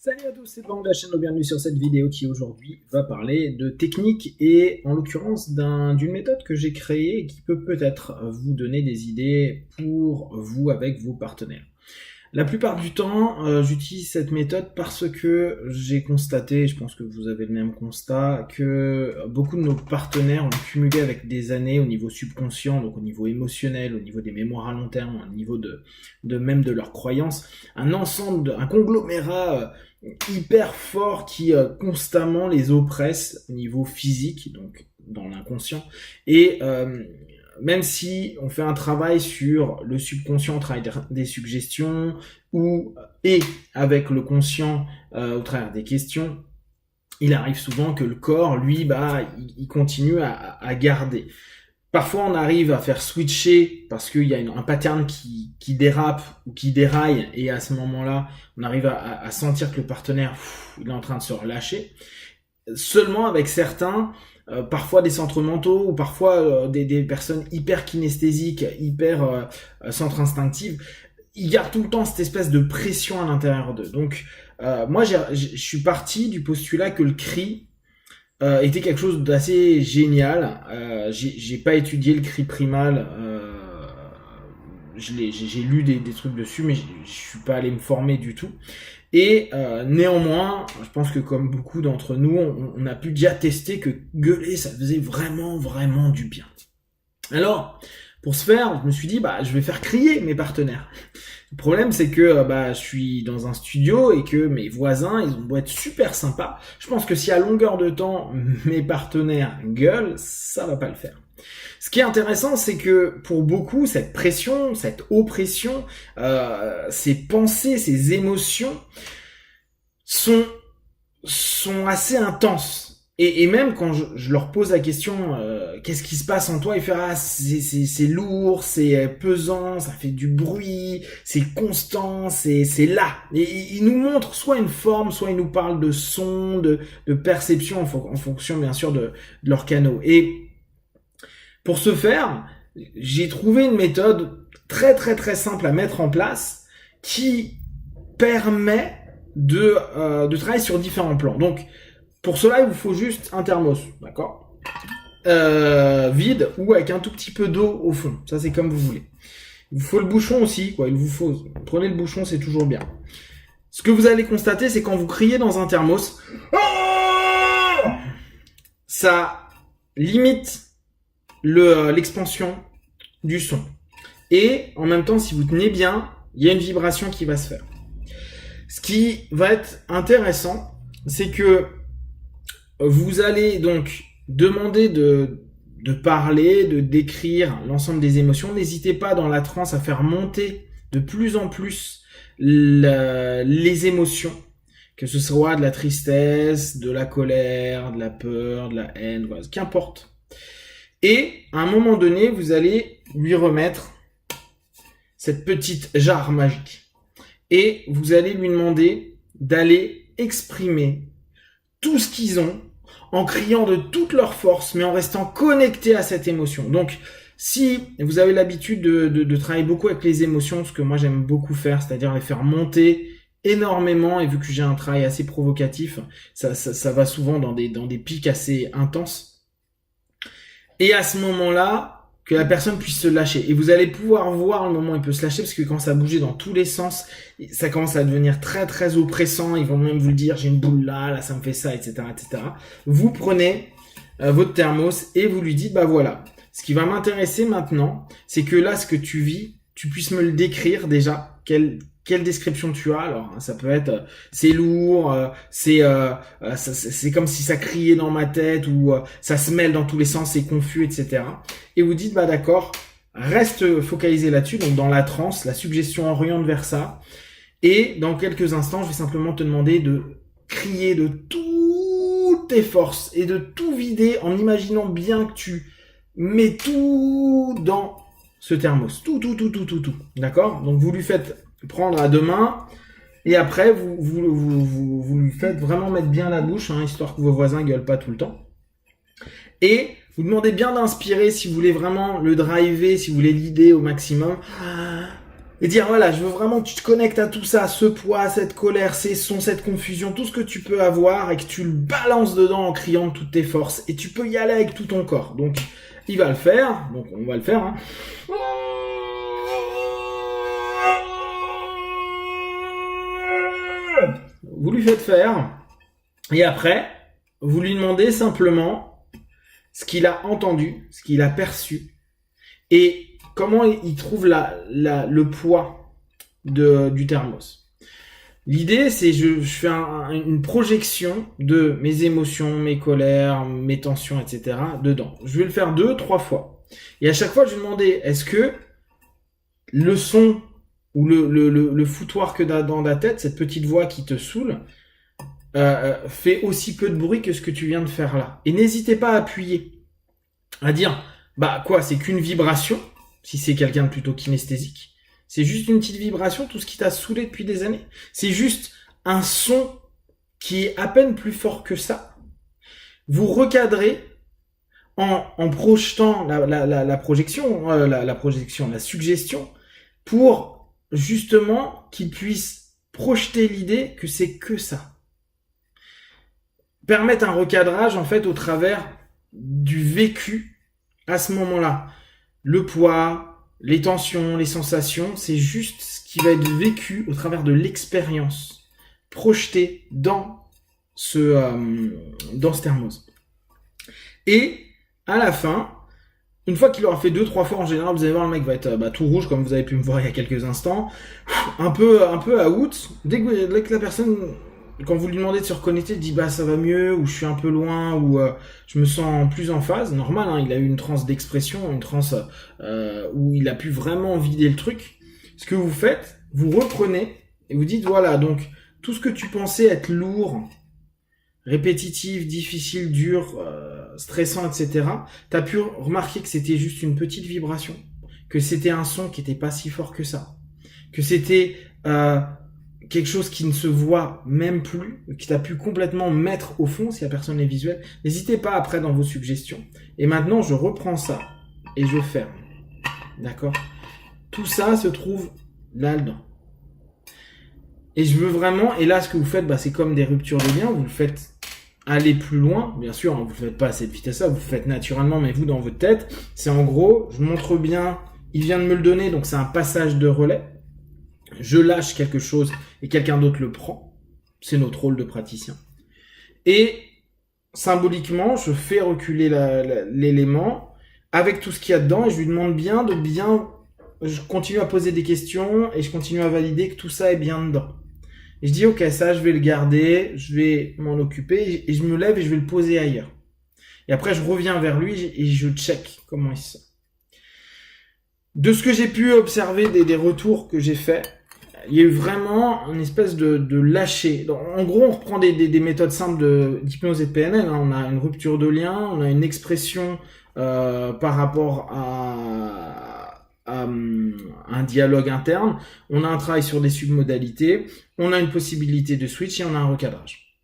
Salut à tous, c'est Pan de la chaîne, bienvenue sur cette vidéo qui aujourd'hui va parler de technique et en l'occurrence d'une méthode que j'ai créée et qui peut peut-être vous donner des idées pour vous avec vos partenaires. La plupart du temps, j'utilise cette méthode parce que j'ai constaté, je pense que vous avez le même constat, que beaucoup de nos partenaires ont cumulé avec des années au niveau subconscient, donc au niveau émotionnel, au niveau des mémoires à long terme, au niveau même de leurs croyances, un ensemble, un conglomérat hyper fort qui constamment les oppresse au niveau physique, donc dans l'inconscient, et même si on fait un travail sur le subconscient au travers des suggestions et avec le conscient au travers des questions, il arrive souvent que le corps, lui, il continue à garder. Parfois, on arrive à faire switcher parce qu'il y a un pattern qui dérape ou qui déraille, et à ce moment-là, on arrive à sentir que le partenaire, il est en train de se relâcher. Seulement avec certains, parfois des centres mentaux ou parfois des personnes hyper kinesthésiques, hyper centres instinctives, ils gardent tout le temps cette espèce de pression à l'intérieur d'eux. Donc moi je suis parti du postulat que le cri était quelque chose d'assez génial. J'ai pas étudié le cri primal, j'ai lu des trucs dessus, mais je suis pas allé me former du tout. Et néanmoins, je pense que comme beaucoup d'entre nous, on a pu déjà tester que gueuler, ça faisait vraiment du bien. Alors, pour ce faire, je me suis dit, je vais faire crier mes partenaires. Le problème, c'est que je suis dans un studio et que mes voisins, ils ont beau être super sympas. Je pense que si à longueur de temps, mes partenaires gueulent, ça va pas le faire. Ce qui est intéressant, c'est que pour beaucoup, cette pression, cette oppression, ces pensées, ces émotions sont assez intenses. Et même quand je leur pose la question, qu'est-ce qui se passe en toi, ils font c'est lourd, c'est pesant, ça fait du bruit, c'est constant, c'est là. Et ils nous montrent soit une forme, soit ils nous parlent de son, de perception en fonction bien sûr de leurs canaux. Et pour ce faire, j'ai trouvé une méthode très simple à mettre en place qui permet de travailler sur différents plans. Donc, pour cela, il vous faut juste un thermos, d'accord, vide ou avec un tout petit peu d'eau au fond. Ça, c'est comme vous voulez. Il vous faut le bouchon aussi, quoi. Prenez le bouchon, c'est toujours bien. Ce que vous allez constater, c'est quand vous criez dans un thermos, ça limite l'expansion du son. Et en même temps, si vous tenez bien, il y a une vibration qui va se faire. Ce qui va être intéressant, c'est que vous allez donc demander de parler, de décrire l'ensemble des émotions. N'hésitez pas dans la transe à faire monter de plus en plus les émotions, que ce soit de la tristesse, de la colère, de la peur, de la haine, voilà, qu'importe. Et à un moment donné, vous allez lui remettre cette petite jarre magique. Et vous allez lui demander d'aller exprimer tout ce qu'ils ont en criant de toute leur force, mais en restant connecté à cette émotion. Donc, si vous avez l'habitude de travailler beaucoup avec les émotions, ce que moi j'aime beaucoup faire, c'est-à-dire les faire monter énormément, et vu que j'ai un travail assez provocatif, ça va souvent dans des pics assez intenses. Et à ce moment-là, que la personne puisse se lâcher. Et vous allez pouvoir voir le moment où il peut se lâcher, parce que quand ça bouge dans tous les sens, ça commence à devenir très oppressant. Ils vont même vous le dire, j'ai une boule là ça me fait ça, etc. Vous prenez votre thermos et vous lui dites, voilà, ce qui va m'intéresser maintenant, c'est que là, ce que tu vis, tu puisses me le décrire déjà. Quelle description tu as? Alors, ça peut être c'est lourd, c'est comme si ça criait dans ma tête, ou ça se mêle dans tous les sens, c'est confus, etc. Et vous dites d'accord, reste focalisé là-dessus, donc dans la transe, la suggestion oriente vers ça. Et dans quelques instants, je vais simplement te demander de crier de toutes tes forces et de tout vider en imaginant bien que tu mets tout dans ce thermos, tout. D'accord? Donc vous lui faites prendre à deux mains, et après vous lui faites vraiment mettre bien la bouche, histoire que vos voisins gueulent pas tout le temps. Et vous demandez bien d'inspirer si vous voulez vraiment le driver, si vous voulez l'idée au maximum. Et dire, voilà, je veux vraiment que tu te connectes à tout ça, ce poids, cette colère, ces sons, cette confusion, tout ce que tu peux avoir, et que tu le balances dedans en criant de toutes tes forces. Et tu peux y aller avec tout ton corps. Donc, il va le faire. Donc, on va le faire. Hein. Vous lui faites faire. Et après, vous lui demandez simplement ce qu'il a entendu, ce qu'il a perçu. Et comment il trouve le poids du thermos. L'idée, c'est je fais une projection de mes émotions, mes colères, mes tensions, etc. dedans. Je vais le faire 2-3 fois. Et à chaque fois, je vais demander, est-ce que le son ou le foutoir que t'as dans ta tête, cette petite voix qui te saoule, fait aussi peu de bruit que ce que tu viens de faire là. Et n'hésitez pas à appuyer, à dire, bah quoi, c'est qu'une vibration, si c'est quelqu'un de plutôt kinesthésique. C'est juste une petite vibration, tout ce qui t'a saoulé depuis des années. C'est juste un son qui est à peine plus fort que ça. Vous recadrez en projetant la projection, la suggestion, pour justement qu'il puisse projeter l'idée que c'est que ça. Permettre un recadrage en fait au travers du vécu à ce moment-là. Le poids, les tensions, les sensations, c'est juste ce qui va être vécu au travers de l'expérience projetée dans ce thermos. Et à la fin, une fois qu'il aura fait 2-3 fois en général, vous allez voir le mec va être tout rouge comme vous avez pu me voir il y a quelques instants, un peu out. Dès que la personne, quand vous lui demandez de se reconnecter, dit bah ça va mieux, ou je suis un peu loin, ou je me sens plus en phase. Normal, hein, il a eu une transe d'expression, une transe où il a pu vraiment vider le truc. Ce que vous faites, vous reprenez et vous dites voilà, donc tout ce que tu pensais être lourd, répétitif, difficile, dur, stressant, etc. T'as pu remarquer que c'était juste une petite vibration, que c'était un son qui était pas si fort que ça, que c'était quelque chose qui ne se voit même plus, qui t'a pu complètement mettre au fond si la personne est visuelle. N'hésitez pas après dans vos suggestions. Et maintenant, je reprends ça et je ferme. D'accord ? Tout ça se trouve là-dedans. Et je veux vraiment, et là ce que vous faites, c'est comme des ruptures de lien, vous le faites aller plus loin, bien sûr, hein, vous le faites pas à cette vitesse-là, vous le faites naturellement, mais vous dans votre tête, c'est en gros, je montre bien, il vient de me le donner, donc c'est un passage de relais, je lâche quelque chose et quelqu'un d'autre le prend, c'est notre rôle de praticien. Et symboliquement, je fais reculer l'élément avec tout ce qu'il y a dedans et je lui demande bien je continue à poser des questions et je continue à valider que tout ça est bien dedans. Et je dis, ok, ça, je vais le garder, je vais m'en occuper, et je me lève et je vais le poser ailleurs. Et après, je reviens vers lui et je check comment il se sent. De ce que j'ai pu observer des retours que j'ai faits, il y a eu vraiment une espèce de lâcher. Donc, en gros, on reprend des méthodes simples d'hypnose et de PNL. Hein. On a une rupture de lien, on a une expression par rapport à un dialogue interne, on a un travail sur des submodalités, on a une possibilité de switch et on a un recadrage.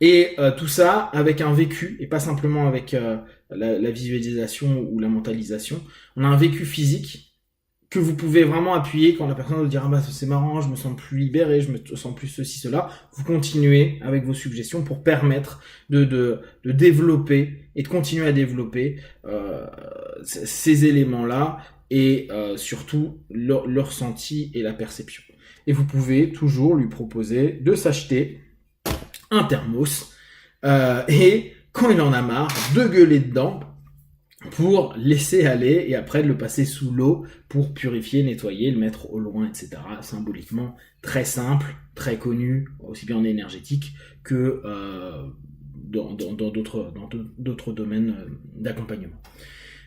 Et tout ça avec un vécu, et pas simplement avec la visualisation ou la mentalisation. On a un vécu physique que vous pouvez vraiment appuyer quand la personne va dire c'est marrant, je me sens plus libéré, je me sens plus ceci, cela. Vous continuez avec vos suggestions pour permettre de développer et de continuer à développer ces éléments-là et surtout le ressenti et la perception. Et vous pouvez toujours lui proposer de s'acheter un thermos et quand il en a marre, de gueuler dedans pour laisser aller et après de le passer sous l'eau pour purifier, nettoyer, le mettre au loin, etc. Symboliquement, très simple, très connu, aussi bien en énergétique que dans d'autres domaines d'accompagnement.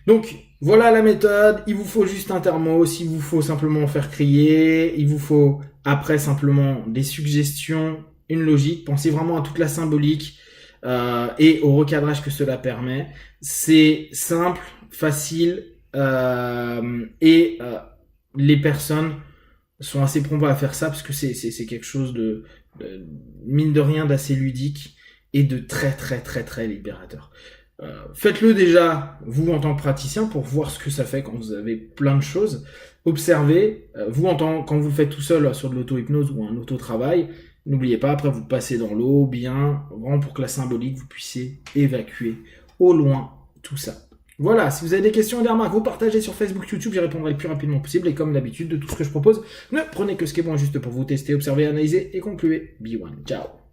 Donc, voilà la méthode. Il vous faut juste un thermos, il vous faut simplement faire crier, il vous faut après simplement des suggestions, une logique. Pensez vraiment à toute la symbolique et au recadrage que cela permet. C'est simple, facile et les personnes sont assez promptes à faire ça parce que c'est quelque chose de mine de rien d'assez ludique et de très très très très libérateur. Faites-le déjà, vous en tant que praticien, pour voir ce que ça fait quand vous avez plein de choses. Observez, vous quand vous le faites tout seul sur de l'auto-hypnose ou un auto-travail, n'oubliez pas, après vous passez dans l'eau, bien, vraiment pour que la symbolique, vous puissiez évacuer au loin tout ça. Voilà, si vous avez des questions et des remarques, vous partagez sur Facebook, YouTube, j'y répondrai le plus rapidement possible. Et comme d'habitude, de tout ce que je propose, ne prenez que ce qui est bon et juste pour vous tester, observer, analyser et concluez. Be one, ciao.